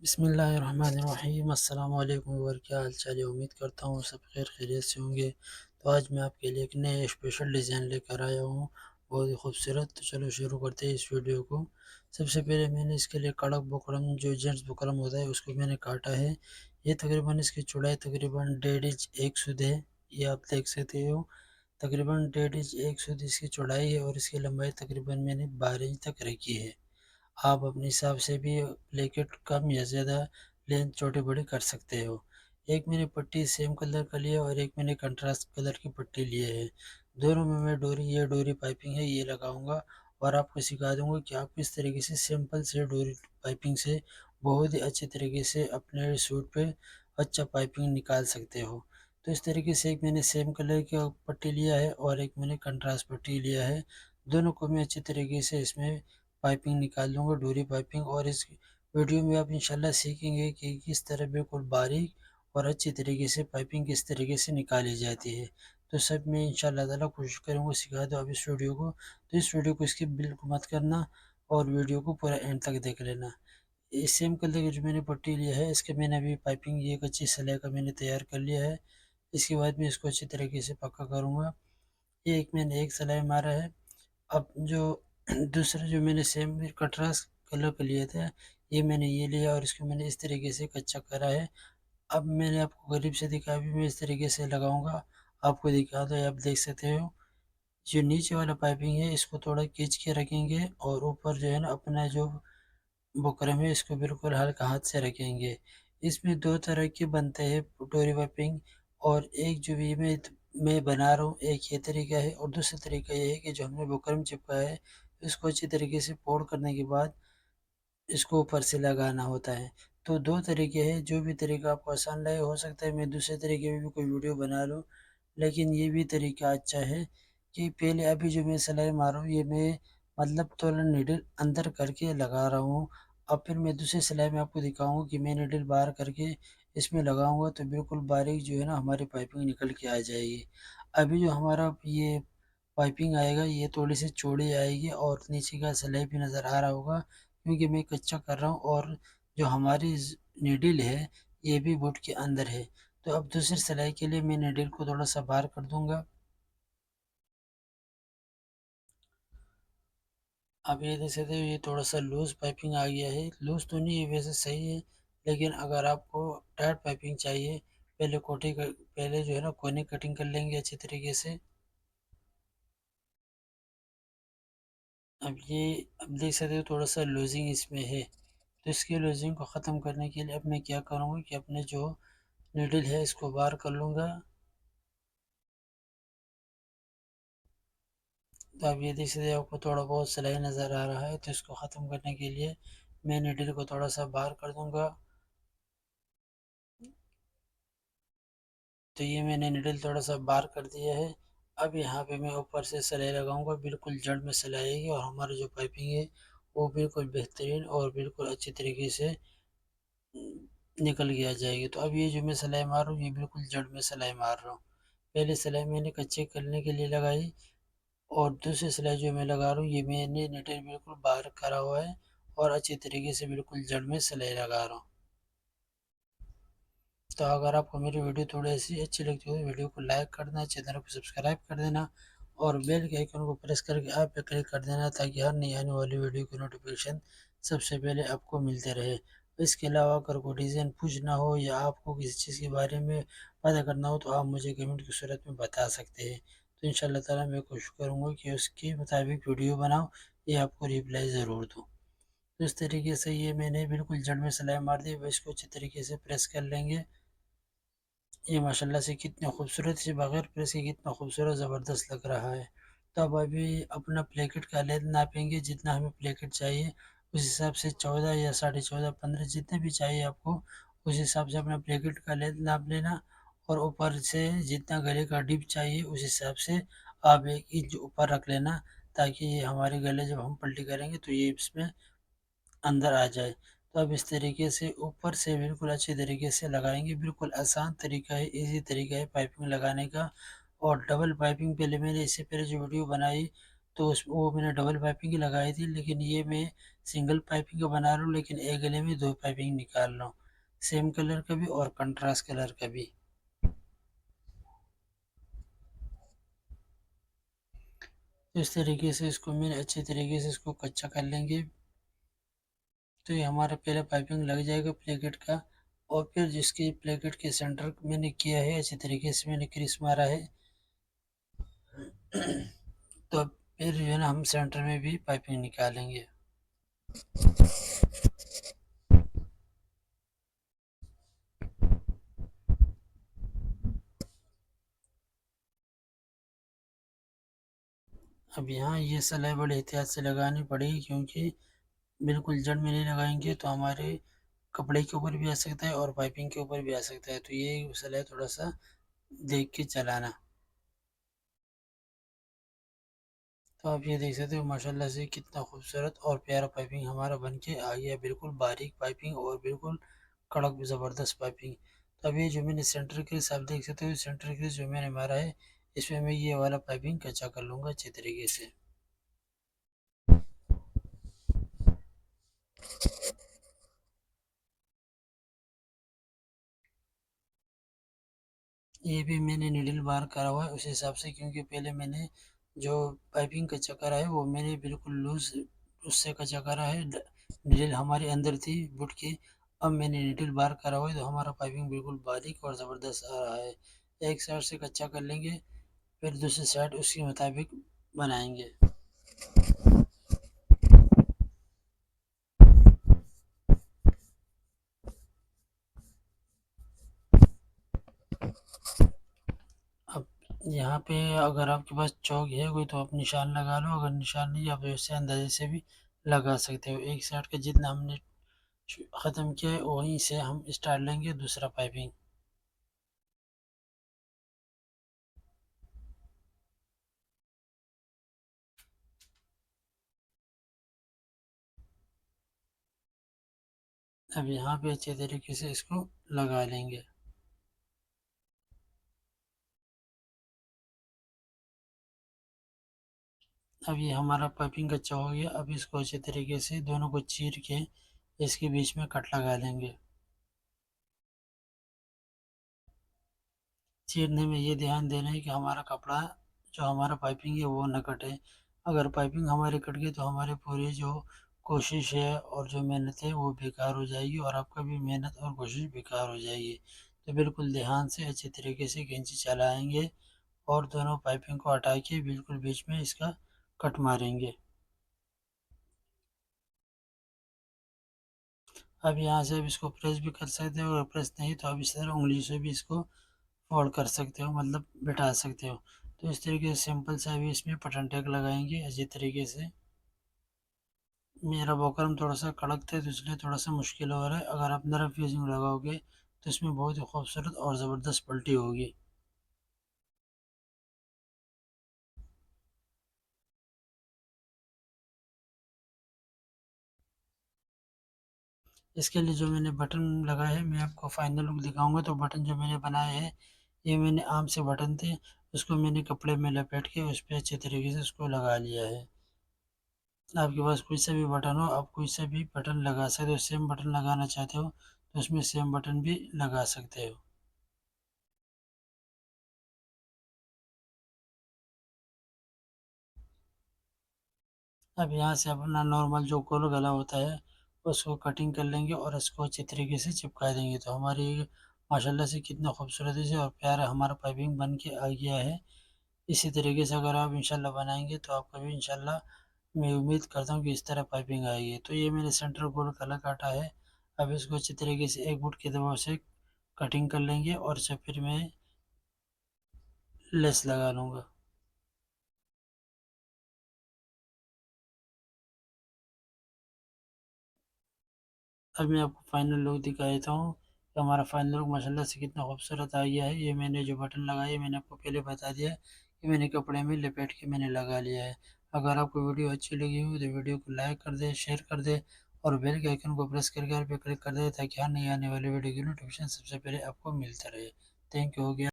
बिस्मिल्लाहिर्रहमानिर्रहीम अस्सलाम वालेकुम और क्या हाल चाल है। उम्मीद करता हूँ सब खैर खैरियत से होंगे। तो आज मैं आपके लिए एक नए स्पेशल डिज़ाइन लेकर आया हूँ, बहुत ही खूबसूरत। तो चलो शुरू करते हैं इस वीडियो को। सबसे पहले मैंने इसके लिए कड़क बुकरम, जो जेंट्स बुकरम होता है, उसको मैंने काटा है। ये तकरीबन इसकी चौड़ाई तकरीबन 1.5 इंच 1 सूद है। ये आप देख सकते हो, तकरीबन 1.5 इंच 1 सूद इसकी चौड़ाई है और इसकी लंबाई तकरीबन मैंने 12 इंच तक रखी है। आप अपने हिसाब से भी प्लेकेट कम या ज़्यादा लेंथ छोटी-बड़ी कर सकते हो। एक मैंने पट्टी सेम कलर का लिया और एक मैंने कंट्रास्ट कलर की पट्टी लिए है। दोनों में मैं ये डोरी पाइपिंग है, ये लगाऊँगा और आपको सिखा दूँगा कि आप किस तरीके से सिंपल से डोरी पाइपिंग से बहुत ही अच्छे तरीके से अपने सूट पे अच्छा पाइपिंग निकाल सकते हो। तो इस तरीके से एक मैंने सेम कलर का पट्टी लिया है और एक मैंने कंट्रास्ट पट्टी लिया है। दोनों को मैं अच्छे तरीके से इसमें पाइपिंग निकाल लूँगा, डोरी पाइपिंग। और इस वीडियो में आप इंशाल्लाह सीखेंगे कि किस तरह बिल्कुल बारीक और अच्छी तरीके से पाइपिंग किस तरीके से निकाली जाती है। तो सब मैं इंशाल्लाह ताला कोशिश करूँगा सिखा दूँ आप इस वीडियो को। तो इस वीडियो को स्किप बिल्कुल मत करना और वीडियो को पूरा एंड तक देख लेना। ये सेम कलर की जो मैंने पट्टी लिया है, इसके मैंने अभी पाइपिंग ये एक अच्छी सिलाई का मैंने तैयार कर लिया है। इसके बाद मैं इसको अच्छी तरीके से पक्का करूँगा। ये एक मैंने एक सिलाई मारा है। अब जो दूसरा जो मैंने सेम कंट्रास्ट कलर का लिया था, ये मैंने ये लिया और इसको मैंने इस तरीके से कच्चा करा है। अब मैंने आपको करीब से दिखाया, अभी मैं इस तरीके से लगाऊँगा, आपको दिखा दो, आप देख सकते हो। जो नीचे वाला पाइपिंग है इसको थोड़ा खींच के रखेंगे और ऊपर जो है ना अपना जो बुकरम है इसको बिल्कुल हल्का हाथ से रखेंगे। इसमें 2 तरह के बनते हैं डोरी पाइपिंग, और एक जो भी मैं बना रहा हूँ, एक ये तरीका है और दूसरा तरीका ये है कि जो हमने बुकरम चिपकाया है, इसको अच्छी तरीके से फोल्ड करने के बाद इसको ऊपर से लगाना होता है। तो 2 तरीके हैं, जो भी तरीका आपको आसान लगे। हो सकता है मैं दूसरे तरीके में भी कोई वीडियो बना लूँ, लेकिन ये भी तरीका अच्छा है कि पहले अभी जो मैं सिलाई मार रहा हूँ, ये मैं मतलब थोड़ा नीडल अंदर करके लगा रहा हूँ। अब फिर मैं दूसरी सिलाई में आपको दिखाऊँगा कि मैं नीडल बाहर करके इसमें लगाऊँगा तो बिल्कुल बारीक जो है ना हमारी पाइपिंग निकल के आ जाएगी। अभी जो हमारा ये पाइपिंग आएगा, ये थोड़ी-सी चौड़ी आएगी और नीचे का सिलाई भी नज़र आ रहा होगा, क्योंकि मैं कच्चा कर रहा हूँ और जो हमारी नीडल है, ये भी बोट के अंदर है। तो अब दूसरी सिलाई के लिए मैं नीडल को थोड़ा-सा बाहर कर दूँगा। अब ये देख सकते हो, ये थोड़ा-सा लूज़ पाइपिंग आ गया है। लूज़ तो नहीं है, वैसे सही है, लेकिन अगर आपको टाइट पाइपिंग चाहिए, पहले जो है ना कोने कटिंग कर लेंगे अच्छे तरीके से। अब देख सकते हो थोड़ा-सा लूज़िंग इसमें है। तो इसकी लूज़िंग को ख़त्म करने के लिए अब मैं क्या करूँगा कि अपने जो नीडल है इसको बाहर कर लूँगा। तो आप ये देख सकते हो, आपको थोड़ा बहुत सिलाई नज़र आ रहा है, तो इसको ख़त्म करने के लिए मैं नीडल को थोड़ा-सा बाहर कर दूँगा। तो ये मैंने नीडल थोड़ा-सा बाहर कर दिया है। अब यहाँ पे मैं ऊपर से सिलाई लगाऊँगा, बिल्कुल जड़ में सिलाई आएगी और हमारी जो पाइपिंग है, वो बिल्कुल बेहतरीन और बिल्कुल अच्छी तरीके से निकल के आ जाएगी। तो अब ये जो मैं सिलाई मार रहा हूँ, ये बिल्कुल जड़ में सिलाई मार रहा हूँ। पहले सिलाई मैंने कच्चे करने के लिए लगाई और दूसरी सिलाई जो मैं लगा रहा हूँ, ये मैंने नीडल बिल्कुल बाहर करा हुआ है और अच्छी तरीके से बिल्कुल जड़ में सिलाई लगा रहा हूँ। तो अगर आपको मेरी वीडियो थोड़ी ऐसी अच्छी लगती हो तो वीडियो को लाइक कर देना, चैनल को सब्सक्राइब कर देना और बेल के आइकन को प्रेस करके आप पे क्लिक कर देना, ताकि हर नई आने वाली वीडियो की नोटिफिकेशन सबसे पहले आपको मिलते रहे। इसके अलावा अगर कोई डिज़ाइन पूछना हो या आपको किसी चीज़ के बारे में पता करना हो, तो आप मुझे कमेंट की सूरत में बता सकते हैं। तो इंशाल्लाह ताला मैं कोशिश करूँगा कि उसके मुताबिक वीडियो बनाऊँ, ये आपको रिप्लाई ज़रूर दूँ। तो इस तरीके से ये मैंने बिल्कुल जड़ में सिलाई मार दी। अब इसको अच्छे तरीके से प्रेस कर लेंगे। ये माशाल्लाह से कितने खूबसूरत से बगैर प्रेस के कितना खूबसूरत ज़बरदस्त लग रहा है। तो अब अभी अपना प्लेकेट का लेंथ नापेंगे, जितना हमें प्लेकेट चाहिए उस हिसाब से 14 या साढ़े 14, 15 जितने भी चाहिए आपको, उस हिसाब से अपना प्लेकेट का लेंथ नाप लेना। और ऊपर से जितना गले का डिप चाहिए उस हिसाब से आप 1 इंच ऊपर रख लेना, ताकि ये हमारे गले जब हम पल्टी करेंगे तो ये इसमें अंदर आ जाए। तो अब इस तरीके से ऊपर से बिल्कुल अच्छे तरीके से लगाएँगे। बिल्कुल आसान तरीका है, ईज़ी तरीका है पाइपिंग लगाने का। और डबल पाइपिंग पहले मैंने इससे पहले जो वीडियो बनाई, तो उस वो मैंने डबल पाइपिंग की लगाई थी, लेकिन ये मैं सिंगल पाइपिंग का बना रहा हूँ, लेकिन एक गले में 2 पाइपिंग निकाल रहा हूँ, सेम कलर का भी और कंट्रास्ट कलर का भी। तो इस तरीके से इसको मैंने अच्छे तरीके से इसको कच्चा कर लेंगे। तो ये हमारा पहले पाइपिंग लग जाएगा प्लेकेट का, और फिर जिसके प्लेकेट के सेंटर मैंने किया है अच्छे तरीके से मैंने क्रीस मारा है। तो अब फिर जो है ना हम सेंटर में भी पाइपिंग निकालेंगे। अब यहाँ ये सिलाई बड़े एहतियात से लगानी पड़ेगी, क्योंकि बिल्कुल जड़ में नहीं लगाएंगे तो हमारे कपड़े के ऊपर भी आ सकता है और पाइपिंग के ऊपर भी आ सकता है। तो ये सिलाई थोड़ा सा देख के चलाना। तो आप ये देख सकते हो माशाल्लाह से कितना खूबसूरत और प्यारा पाइपिंग हमारा बन के आ गया, बिल्कुल बारीक पाइपिंग और बिल्कुल कड़क ज़बरदस्त पाइपिंग। तो अभी जो मैंने सेंटर क्रीज आप देख सकते हो, सेंटर क्रीज जो मैंने मारा है इसमें मैं ये वाला पाइपिंग कच्चा कर लूँगा अच्छे तरीके से। ये भी मैंने नीडल बार करा हुआ है उस हिसाब से, क्योंकि पहले मैंने जो पाइपिंग कच्चा करा है वो मैंने बिल्कुल लूज उससे कच्चा करा है, नीडल हमारे अंदर थी बुट के। अब मैंने नीडल बार करा हुआ है तो हमारा पाइपिंग बिल्कुल बारीक और ज़बरदस्त आ रहा है। एक साइड से कच्चा कर लेंगे, फिर दूसरी साइड उसके मुताबिक बनाएंगे। अब यहाँ पे अगर आपके पास चौक है कोई तो आप निशान लगा लो, अगर निशान नहीं आप वैसे अंदाजे से भी लगा सकते हो। एक साइड का जितना हमने ख़त्म किया है वहीं से हम स्टार्ट लेंगे दूसरा पाइपिंग। अब यहाँ पे अच्छे तरीके से इसको लगा लेंगे। अब ये हमारा पाइपिंग कच्चा हो गया। अब इसको अच्छे तरीके से दोनों को चीर के इसके बीच में कट लगा लेंगे। चीरने में ये ध्यान देना है कि हमारा कपड़ा जो हमारा पाइपिंग है वो न कटे। अगर पाइपिंग हमारी कट गई तो हमारी पूरी जो कोशिश है और जो मेहनत है वो बेकार हो जाएगी, और आपका भी मेहनत और कोशिश बेकार हो जाएगी। तो बिल्कुल ध्यान से अच्छे तरीके से कैंची चलाएंगे और दोनों पाइपिंग को हटा के बिल्कुल बीच में इसका कट मारेंगे। अब यहाँ से आप इसको प्रेस भी कर सकते हो, और प्रेस नहीं तो आप इस तरह उंगली से भी इसको फोल्ड कर सकते हो, मतलब बिठा सकते हो। तो इस तरीके से सिंपल से अभी इसमें बटन टैग लगाएंगे अच्छी तरीके से। मेरा बॉकरम थोड़ा सा कड़क था तो इसलिए थोड़ा सा मुश्किल हो रहा है। अगर आप नरम फ्यूजिंग लगाओगे तो इसमें बहुत ही खूबसूरत और ज़बरदस्त पलटी होगी। इसके लिए जो मैंने बटन लगाए हैं मैं आपको फाइनल लुक दिखाऊंगा। तो बटन जो मैंने बनाए हैं ये मैंने आम से बटन थे, उसको मैंने कपड़े में लपेट के उस पर अच्छे तरीके से उसको लगा लिया है। आपके पास कोई सा भी बटन हो आप कोई सा भी बटन लगा सकते हो, सेम बटन लगाना चाहते हो तो उसमें सेम बटन भी लगा सकते हो। अब यहाँ से अपना नॉर्मल जो गोल गला होता है उसको कटिंग कर लेंगे और इसको अच्छे तरीके से चिपका देंगे। तो हमारी माशाल्लाह से कितना खूबसूरती से और प्यारा हमारा पाइपिंग बन के आ गया है। इसी तरीके से अगर आप इंशाल्लाह बनाएंगे तो आपका भी इंशाल्लाह मैं उम्मीद करता हूँ कि इस तरह पाइपिंग आएगी। तो ये मैंने सेंटर गोल गला काटा है। अब इसको अच्छे तरीके से एक फुट के दबाव से कटिंग कर लेंगे और इसे फिर मैं लेस लगा लूँगा। अब मैं आपको फाइनल लुक दिखा देता हूँ कि हमारा फाइनल लुक माशाल्लाह से कितना खूबसूरत आ गया है। ये मैंने जो बटन लगाए है मैंने आपको पहले बता दिया है कि मैंने कपड़े में लपेट के मैंने लगा लिया है। अगर आपको वीडियो अच्छी लगी हो तो वीडियो को लाइक कर दे, शेयर कर दे और बेल के आइकन को प्रेस करके हर पे क्लिक कर दे, ताकि हर नई आने वाली वीडियो की नोटिफिकेशन सबसे पहले आपको मिलता रहे। Thank you. हो गया।